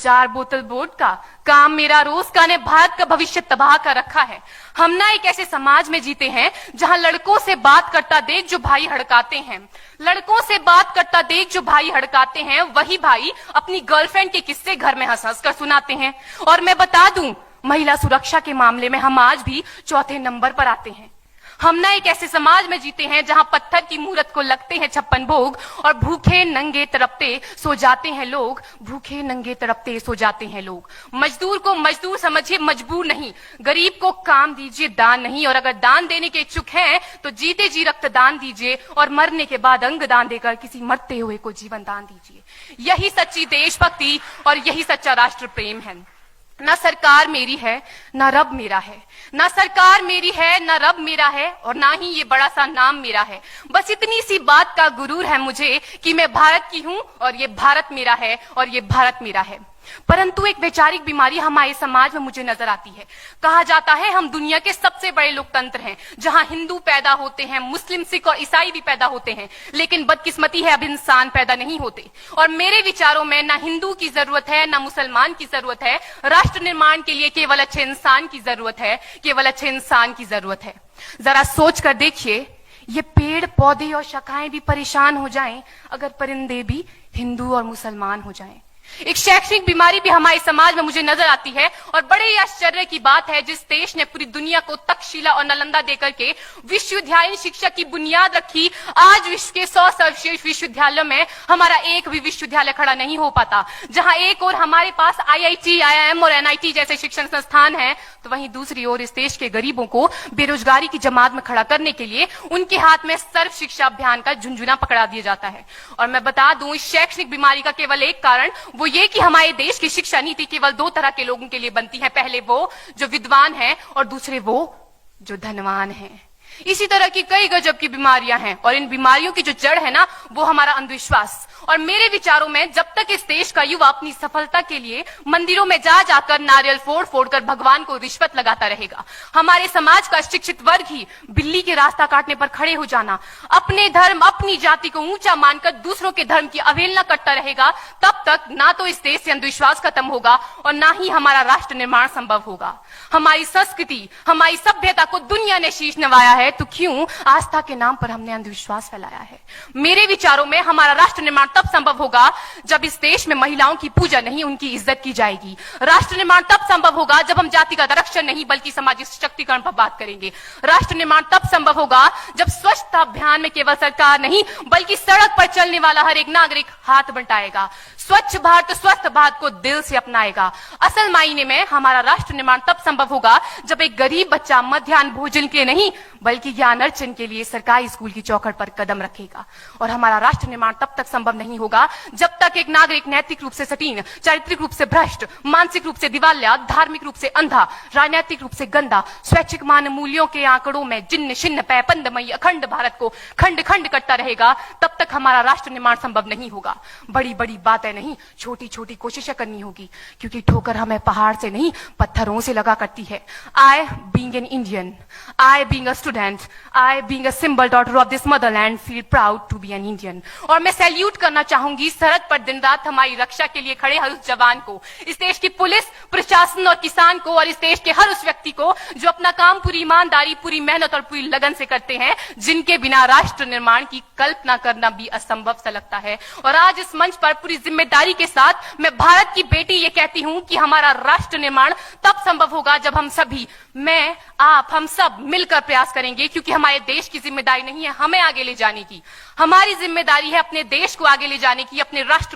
4 बोतल वोडका, काम मेरा रोज का ने भारत का भविष्य तबाह कर रखा है। हम ना एक ऐसे समाज में जीते हैं जहां लड़कों से बात करता देख जो भाई हड़काते हैं, लड़कों से बात करता देख जो भाई हड़काते हैं, वही भाई अपनी गर्लफ्रेंड के किस्से घर में हंस हंस कर सुनाते हैं। और मैं बता दूं, महिला सुरक्षा के मामले में हम आज भी चौथे नंबर पर आते हैं। हम ना एक ऐसे समाज में जीते हैं जहां पत्थर की मूरत को लगते हैं 56 भोग और भूखे नंगे तड़पते सो जाते हैं लोग, भूखे नंगे तड़पते सो जाते हैं लोग। मजदूर को मजदूर समझिए, मजबूर नहीं। गरीब को काम दीजिए, दान नहीं। और अगर दान देने के इच्छुक हैं तो जीते जी रक्तदान दीजिए और मरने के बाद अंग दान देकर किसी मरते हुए को जीवन दान दीजिए। यही सच्ची देशभक्ति और यही सच्चा राष्ट्र प्रेम है। ना सरकार मेरी है ना रब मेरा है, ना सरकार मेरी है ना रब मेरा है, और ना ही ये बड़ा सा नाम मेरा है। बस इतनी सी बात का गुरूर है मुझे कि मैं भारत की हूं और ये भारत मेरा है और ये भारत मेरा है। परंतु एक वैचारिक बीमारी हमारे समाज में मुझे नजर आती है। कहा जाता है हम दुनिया के सबसे बड़े लोकतंत्र हैं, जहां हिंदू पैदा होते हैं, मुस्लिम, सिख और ईसाई भी पैदा होते हैं, लेकिन बदकिस्मती है अब इंसान पैदा नहीं होते। और मेरे विचारों में ना हिंदू की जरूरत है ना मुसलमान की जरूरत है। राष्ट्र निर्माण के लिए केवल अच्छे इंसान की जरूरत है, केवल अच्छे इंसान की जरूरत है। जरा सोच कर देखिए, ये पेड़ पौधे और शाखाएं भी परेशान हो जाएं अगर परिंदे भी हिंदू और मुसलमान हो जाएं। एक शैक्षणिक बीमारी भी हमारे समाज में मुझे नजर आती है। और बड़े ही आश्चर्य की बात है, जिस देश ने पूरी दुनिया को तक्षशिला और नालंदा देकर के विश्वविद्यालय शिक्षा की बुनियाद रखी, आज विश्व के 100 सर्वश्रेष्ठ विश्वविद्यालयों में हमारा एक भी विश्वविद्यालय खड़ा नहीं हो पाता। जहां एक और हमारे पास IIT, IIM और NIT जैसे शिक्षण संस्थान हैं, तो वहीं दूसरी ओर इस देश के गरीबों को बेरोजगारी की जमात में खड़ा करने के लिए उनके हाथ में सर्व शिक्षा अभियान का झुंझुना पकड़ा दिया जाता है। और मैं बता दूं, इस शैक्षणिक बीमारी का केवल एक कारण वो ये कि हमारे देश की शिक्षा नीति केवल 2 तरह के लोगों के लिए बनती है। पहले वो जो विद्वान हैं और दूसरे वो जो धनवान हैं। इसी तरह की कई गजब की बीमारियां हैं और इन बीमारियों की जो जड़ है ना, वो हमारा अंधविश्वास। और मेरे विचारों में जब तक इस देश का युवा अपनी सफलता के लिए मंदिरों में जा जाकर नारियल फोड़ फोड़ कर भगवान को रिश्वत लगाता रहेगा, हमारे समाज का शिक्षित वर्ग ही बिल्ली के रास्ता काटने पर खड़े हो जाना, अपने धर्म अपनी जाति को ऊंचा मानकर दूसरों के धर्म की अवहेलना करता रहेगा, तब तक ना तो इस देश से अंधविश्वास खत्म होगा और ना ही हमारा राष्ट्र निर्माण संभव होगा। हमारी संस्कृति, हमारी सभ्यता को दुनिया ने शीश नवाया है, तो क्यों आस्था के नाम पर हमने अंधविश्वास फैलाया है? मेरे विचारों में हमारा राष्ट्र निर्माण तब संभव होगा जब इस देश में महिलाओं की पूजा नहीं, उनकी इज्जत की जाएगी। राष्ट्र निर्माण तब संभव होगा जब हम जातिगत आरक्षण नहीं बल्कि सामाजिक सशक्तिकरण पर बात करेंगे। राष्ट्र निर्माण तब संभव होगा जब स्वच्छता अभियान में केवल सरकार नहीं बल्कि सड़क पर चलने वाला हर एक नागरिक हाथ बंटाएगा, स्वच्छ भारत स्वस्थ भारत को दिल से अपनाएगा। असल मायने में हमारा राष्ट्र निर्माण तब संभव होगा जब एक गरीब बच्चा मध्याह्न भोजन के लिए नहीं बल्कि ज्ञान अर्जन के लिए सरकारी स्कूल की चौखट पर कदम रखेगा। और हमारा राष्ट्र निर्माण तब तक संभव नहीं होगा जब तक एक नागरिक नैतिक रूप से सटीन, चारित्रिक रूप से भ्रष्ट, मानसिक रूप से दिवालिया, धार्मिक रूप से अंधा, राजनीतिक रूप से गंदा, स्वैच्छिक मान मूल्यों के आंकड़ों में जिन्न शिन्न पैपंदमयी अखंड भारत को खंड खंड करता रहेगा, तब तक हमारा राष्ट्र निर्माण संभव नहीं होगा। बड़ी बड़ी बातें नहीं, छोटी छोटी कोशिशें करनी होगी, क्योंकि ठोकर हमें पहाड़ से नहीं पत्थरों से लगा करती है। I being an Indian, I being a student, I being a symbol daughter of this motherland feel proud to be an Indian। और मैं सैल्यूट करना चाहूंगी सरहद पर दिन रात हमारी रक्षा के लिए खड़े हर उस जवान को, इस देश की पुलिस, प्रशासन और किसान को, और इस देश के हर उस व्यक्ति को जो अपना काम पूरी ईमानदारी, पूरी मेहनत और पूरी लगन से करते हैं, जिनके बिना राष्ट्र निर्माण की कल्पना करना भी असंभव सा लगता है। और आज इस मंच पर पूरी जिम्मेदारी के साथ मैं भारत की बेटी ये कहती हूं कि हमारा राष्ट्र निर्माण तब संभव होगा जब हम सभी, मैं, आप, हम सब मिलकर प्रयास करेंगे, क्योंकि हमारे देश की जिम्मेदारी नहीं है हमें आगे ले जाने की, हमारी जिम्मेदारी है अपने देश को आगे ले जाने की, अपने राष्ट्र